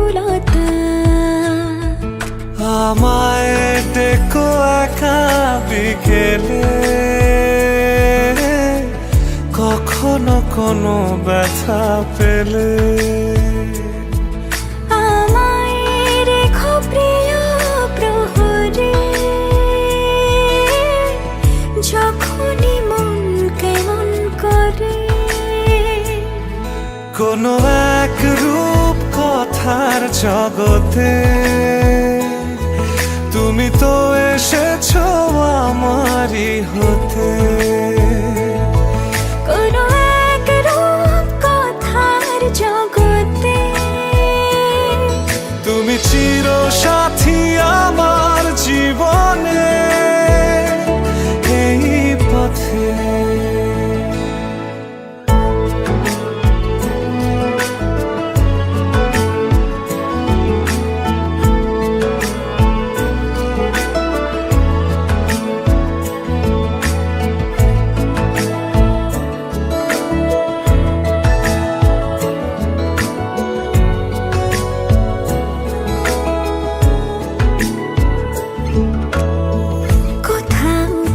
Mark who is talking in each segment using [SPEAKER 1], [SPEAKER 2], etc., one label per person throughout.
[SPEAKER 1] ব্যাকুলতা।
[SPEAKER 2] আমায় ডেকো একা বিকেলে, কখনো কোনো ব্যথা পেলে।
[SPEAKER 1] আমায় রেখো প্রিয় প্রহরে, যখনই মন কেমন করে।
[SPEAKER 2] কোনো এক রূপ কথার জগতে তুমি তো এসেছো আমারই হতে।
[SPEAKER 1] কোনো এক রূপ কথার জগতে
[SPEAKER 2] তুমি চির সাথী আমার জীবনে, এই পথে।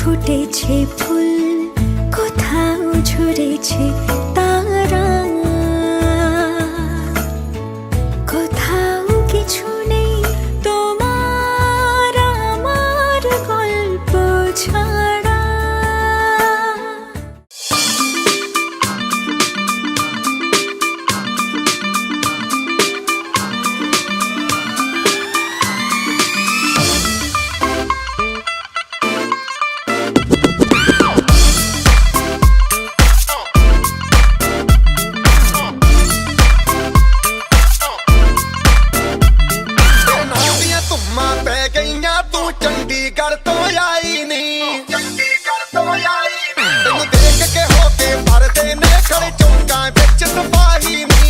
[SPEAKER 1] ফুটেছে ফুল, কোথাও ঝরেছে তারা, কোথাও কিছু নেই তোমার আমার গল্প ছাড়া।
[SPEAKER 3] ਚੰਡੀਗੜ੍ਹ ਤੋਂ ਆਈ ਨੀ, ਤੈਨੂੰ ਦੇਖ ਕੇ ਹੋ ਕੇ ਭਰਦੇ ਨੇ ਖੜੇ ਚੌਂਕਾਂ ਵਿੱਚ ਸਿਪਾਹੀ ਨੀ।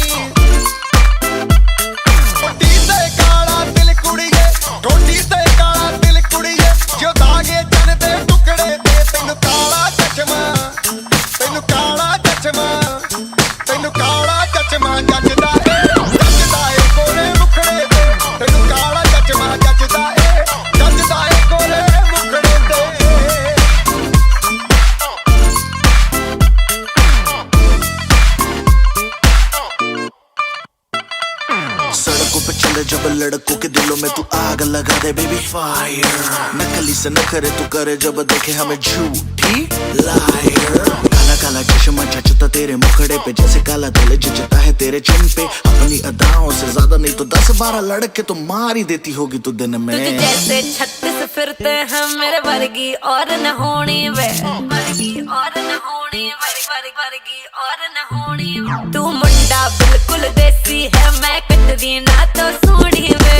[SPEAKER 3] ਠੋਡੀ ਤੇ ਕਾਲਾ ਦਿਲ ਕੁੜੀਏ, ਠੋਡੀ ਤੇ ਕਾਲਾ ਦਿਲ ਕੁੜੀਏ, ਜੋ ਦਾਗੇ ਚੰਨ ਦੇ ਟੁਕੜੇ ਤੇ। ਤੈਨੂੰ ਕਾਲਾ ਚਸ਼ਮਾ, ਤੈਨੂੰ ਕਾਲਾ ਚਸ਼ਮਾ, ਤੈਨੂੰ ਕਾਲਾ ਚਸ਼ਮਾ ਜੱਜਦਾ ਏ, ਜੱਜਦਾ ਏ ਕੋਰੇ ਮੁਖੜੇ ਤੇ। ਤੈਨੂੰ ਕਾਲਾ ਚਸ਼ਮਾ ਜੱਜਦਾ ਏ, ਜੱਜਦਾ ਏ ਕੋਰੇ ਮੁਖੜੇ ਤੇ।
[SPEAKER 4] सड़कों पे चले जब लड़कों के दिलों में तू आग लगा दे बेबी फायर। नकली से न करे तू करे जब देखे हमें झूठी लायर। काला काला चश्मा जचता तेरे मुखड़े पे, जैसे काला दिल जचता है तेरे चिन पे। अपनी अदाओं से ज्यादा नहीं तो 10-12 लड़के तो मार ही देती होगी तू दिन में।
[SPEAKER 5] तुझे जैसे 36 फिरते हैं मेरे वर्गी और न होनी वे, वर्गी और न होनी वे, वर्गी और न होनी वे। तू मुंडा बिल्कुल देसी है, मैं कटदी ना तो सोनी वे।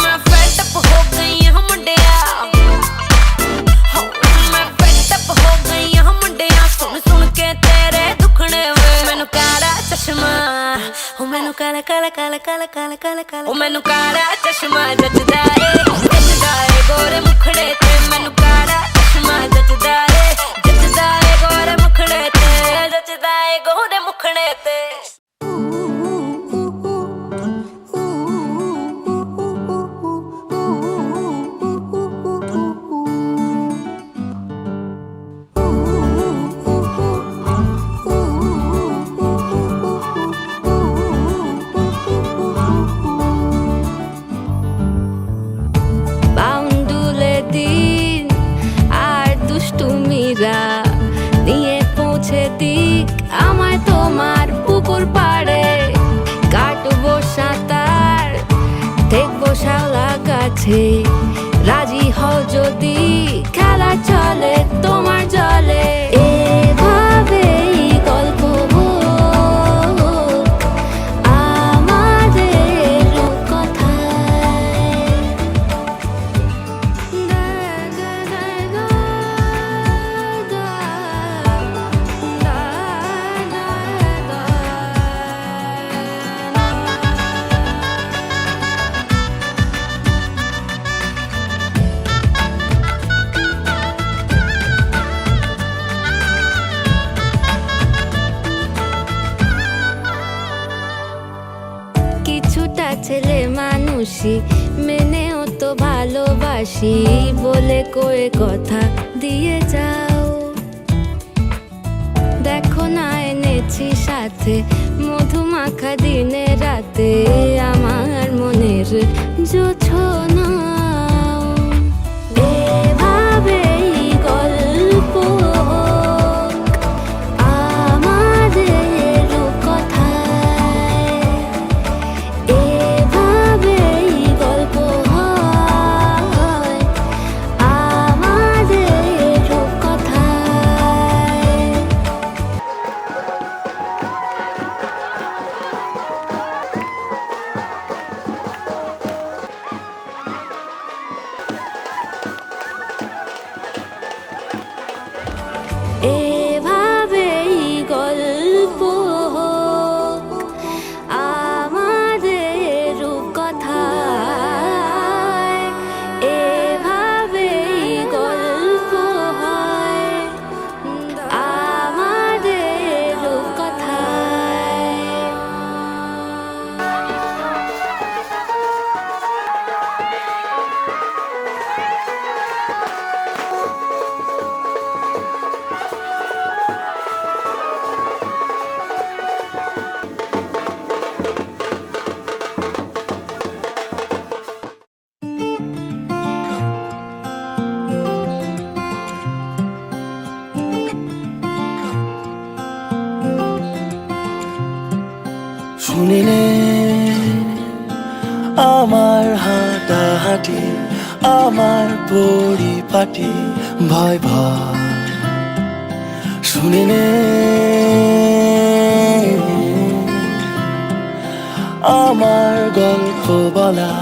[SPEAKER 5] मैं fed up हो गई हूं मुंडिया, मैं fed up हो गई हूं मुंडिया, सुन सुन के तेरे दुखने वे। मैनू काला चश्मा, ओ मैनू काला काला काला काला काला काला काला, ओ मैनू काला चश्मा जचदा ए, जचदा ए गोरे मुखड़े ते। मैनू काला चश्मा जचदा ए, जचदा ए गोरे मुखड़े ते, जचदा ए गोरे मुखड़े ते।
[SPEAKER 1] বাউন্ডুলে দিন আর দুষ্টুমিরা নিয়ে পৌঁছে দিক আমায় তোমার পুকুর পাড়ে। কাটবো সাঁতার, দেখবো শাওলা গাছে, রাজি হও যদি খেলা চলে তোমার জলে। এভাবেই গল্প হোক আমাদের কথায়। ছেলে মানুষই মেনেও তো ভালোবাসি বলে কয়ে কথা দিয়ে যাও। দেখো না এনেছি সাথে মধুমাখা দিনে রাতে আমার মনের জোছনা। এভাবেই গল্প আমাদের কথায়, এভাবেই গল্প হয় আমাদের কথায়। এভাবেই গল্প হোক আমাদের রূপকথায়, এভাবেই গল্প হয় আমাদের রূপকথায়।
[SPEAKER 6] শুনিলে আমার হাঁটাহাঁটি, আমার পরিপাটি ভয় ভয়। শুনিলে আমার গল্প বলা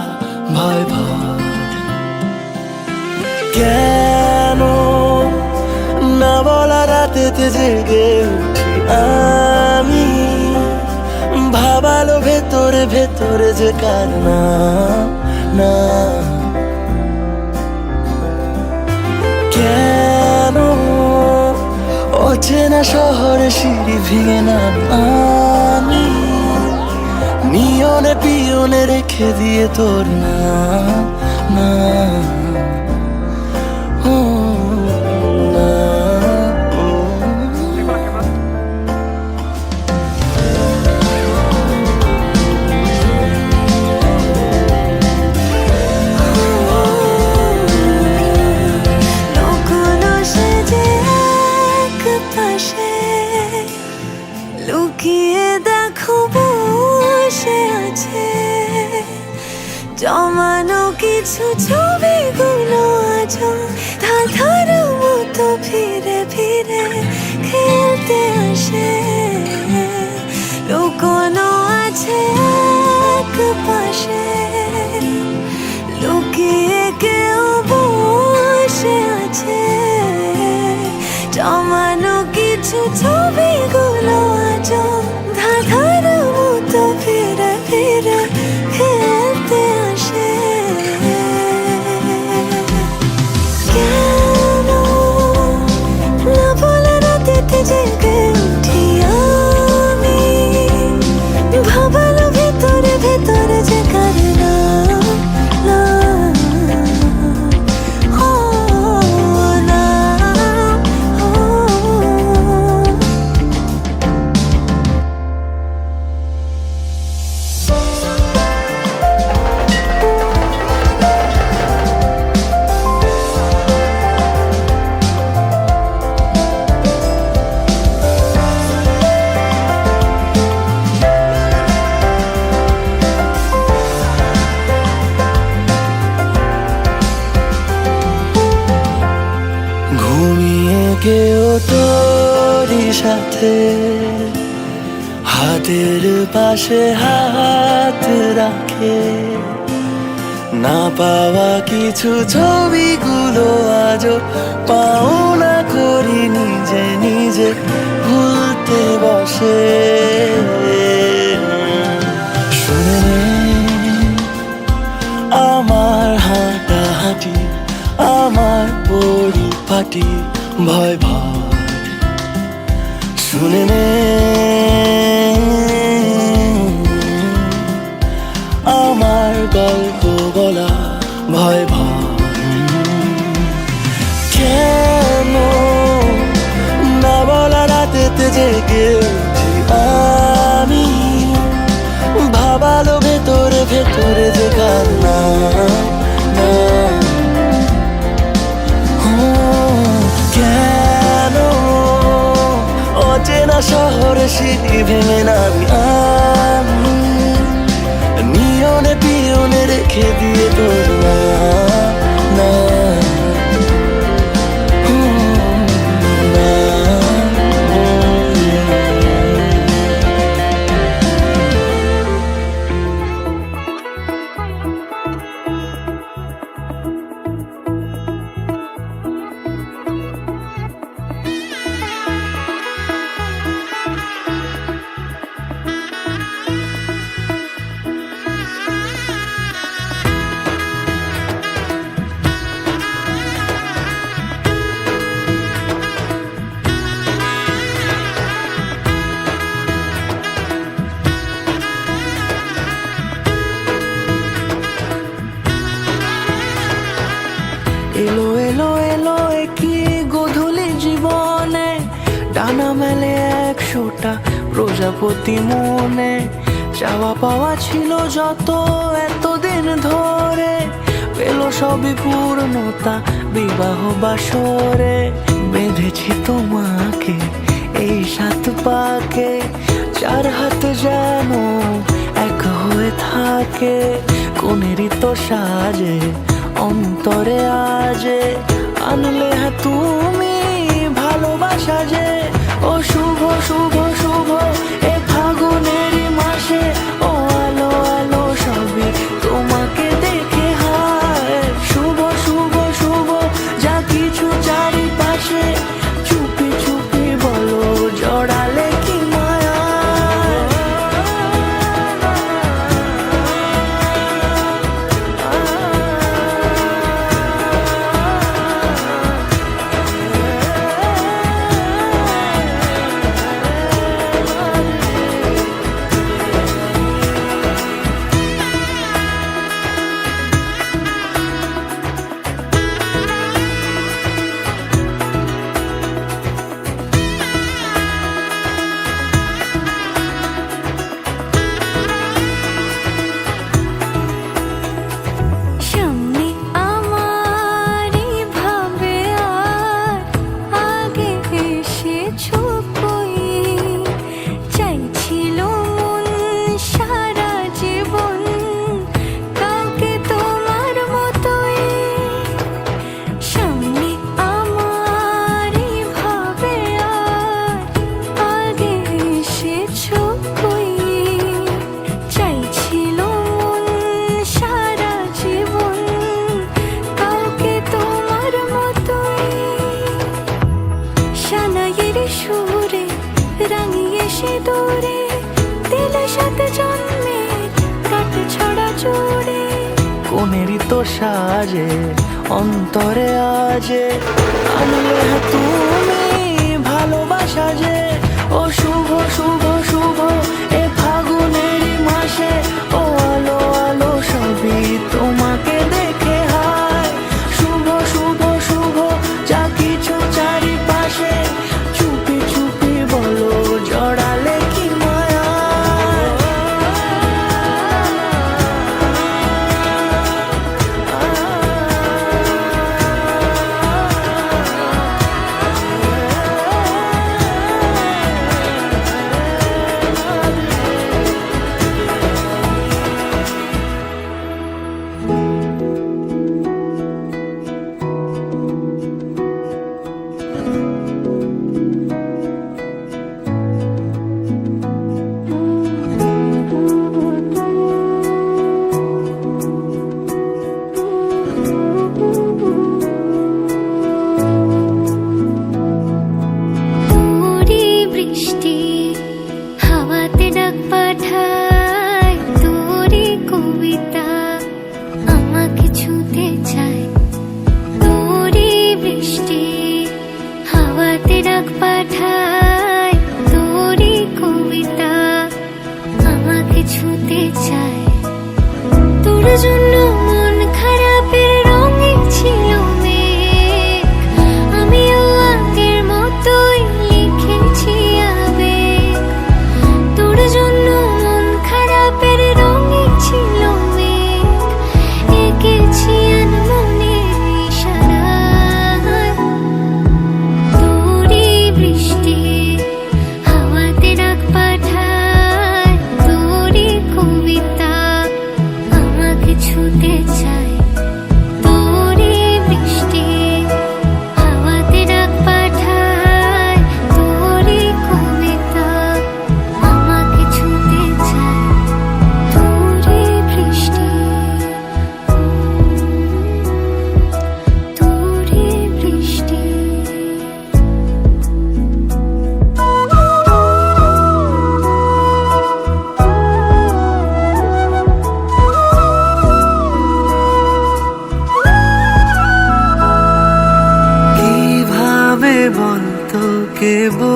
[SPEAKER 6] ভয় ভয়। কেন না বলা রাতেতে জেগে উঠি আমি, ভাবালো ভেতরে ভেতরে যে কার না না। কেন অচেনা শহরে সিঁড়ি ভেঙে না আমি, নিয়নে পিয়নে রেখে দিয়ে তোর না না। ও না, ও।
[SPEAKER 7] লুকোনো সেজে এক পাশে, লুকিয়ে দেখো বসে আছে জমানো কিছু ছবিগুলো আজও ধাঁধার মতো ফিরে ফিরে খেলতে আসে। লুকোনো আছে এক পাশে, লুকিয়ে কেউ বসে আছে জমানো কিছু ছবিগুলো আজও ধাঁধার মতো ফিরে ফিরে খেলতে আসে। কেন না বলে রাতেতে জেগে উঠি আমি, ভাবালো ভেতরে ভেতরে যে কার না না। ও না, ও।
[SPEAKER 6] ঘুমিয়ে কেউ তোরই সাথে হাতের পাশে হাত রাখে, না পাওয়া কিছু ছবিগুলো আজও পাওনা করি নিজে নিজে ভুলতে বসে। শুনে আমার হাঁটাহাঁটি, আমার পরিপাটি ভয় ভয়। শুনে নে পেয়েছি আমি, ভাবালো ভেতরে ভেতরে যে কান্না না। কেন অচেনা শহরে সিঁড়ি ভেঙে নামি আমি, নিয়নে পিয়নে রেখে দিয়ে তোর না। এলো এলো এলো কি গধূলি জীবনে, ডানা মেলে 100টা প্রজাপতি মনে। চাওয়া পাওয়া ছিল যত এতদিন ধরে, পেল সবই পূর্ণতা বিবাহ বাসরে। বেঁধেছি তোমাকে এই 7 পাকে, 4 হাত যেন এক হয়ে থাকে। কোনেরই তো সাজে অন্তরে আজে, আনলে হ্যাঁ তুমি ভালোবাসা যে। ও শুভ শুভ শুভ এ ফাগুনেরই মাসে, ও আলো আলো সবই তোমাকে দেখে হায়। শুভ শুভ শুভ যা কিছু চারিপাশে, চুপি চুপি বলো জড়ালে কি মায়া।
[SPEAKER 1] সামনে আমারই ভাবে আর আগে এসেছো কই, চাইছিল মন সারা জীবন কাউকে তোমার মতোই। সামনে আমারই ভাবে আর আগে এসেছো কই, চাইছিল মন সারা জীবন কাউকে তোমার মতোই। সানাইয়ের সুরে রাঙিয়ে সে দূরে, দিলে 7 জন্মের কাট ছড়া জোড়ে।
[SPEAKER 6] কোনেরই তো সাজে অন্তরে আজে, আনলে হ্যাঁ তুমি ভালোবাসা যে। ও শুভ শুভ শুভ এ ফাগুনেরই মাসে, ও আলো আলো সবই তোমাকে দেখে হায়। শুভ শুভ শুভ যা কিছু চারিপাশে, চুপি চুপি বলো জড়ালে কি মায়া।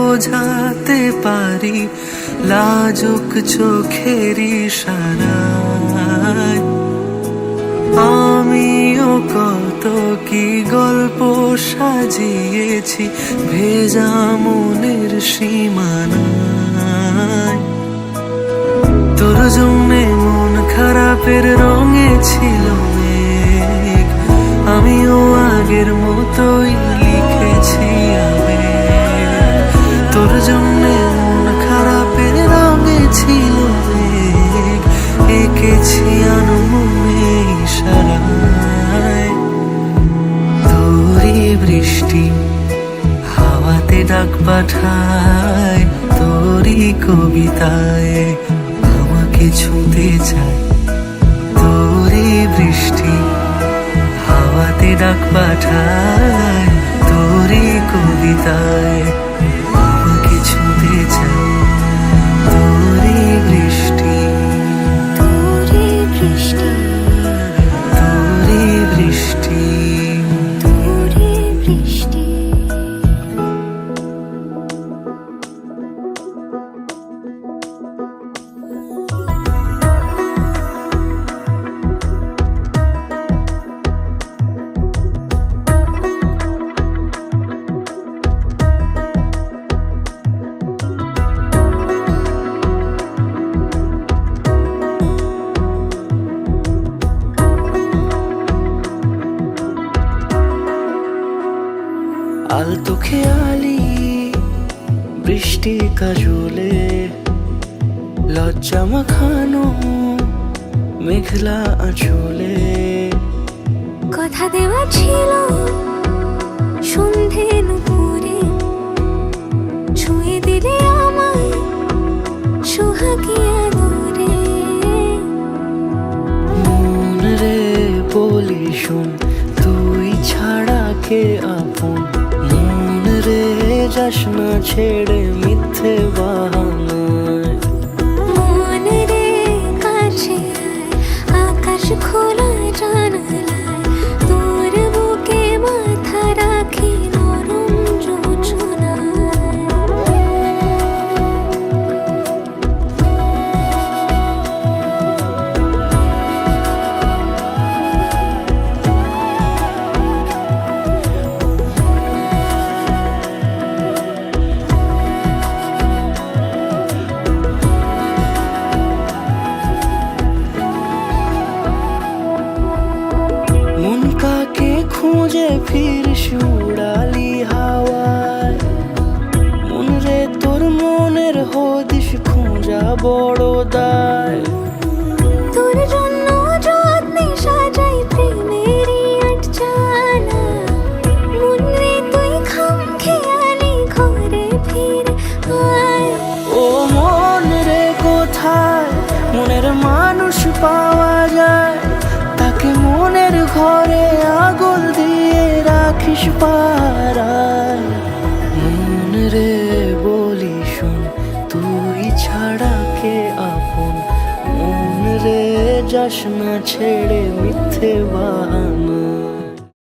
[SPEAKER 2] বোঝাতে পারি লাজুক চোখের ইশারায়। আমিও কত কি গল্প সাজিয়েছি ভেজা মনের সীমানায়। তোর জন্যে মন খারাপের রঙে ছিল মেঘ, আমিও আগের মতোই লিখেছি আবেগ। তোর জন্যে মন খারাপের রঙে ছিল মেঘ, এঁকেছি আনমনে ইশারায়। তোরই বৃষ্টি হাওয়াতে ডাক পাঠায়, তোরই কবিতায় আমাকে ছুঁতে চায়। তোরই বৃষ্টি হাওয়াতে ডাক পাঠায়, তোরই কবিতায় আমাকে ছুঁতে চায়। তোরই বৃষ্টি,
[SPEAKER 1] তোরে বৃষ্টি,
[SPEAKER 2] তোরই বৃষ্টি।
[SPEAKER 1] তোরে বৃষ্টি।
[SPEAKER 6] আলতো খেয়ালি বৃষ্টি কাজলে, লজ্জা মাখানো মেঘলা আঁচলে।
[SPEAKER 1] কথা দেওয়া ছিল সন্ধে নুপুরে, ছুঁয়ে দিলে আমায় সোহাগী আদরে।
[SPEAKER 6] মন রে বলি শোন, তুই ছাড়া কে আপন। মন রে যাস না ছেড়ে মিথ্যে বাহানায়।
[SPEAKER 1] মন রে কাছে আয়, আকাশ খোলা জানালায়, তোর বুকে মাথা রাখি নরম যোজনায়।
[SPEAKER 6] মন কাকে খুঁজে ফিরিস উড়ালি হাওয়ায়। মন রে তোর মনের হদিস খোঁজা বড় দায়।
[SPEAKER 1] তোর জন্য যত্নে সাজাই প্রেমেরই আটচালা, মন রে তুই খাম খেয়ালি ঘরে ফিরে আয়।
[SPEAKER 6] ও মন রে কোথায় মনের মানুষ পাওয়া যায়, তাকে মনের ঘরে আগুন দিয়ে রাখিস পাড়ায়। মন রে বলি শোন, তুই ছাড়া কে আপন। মন রে যাস না ছেড়ে মিথ্যে বাহানা।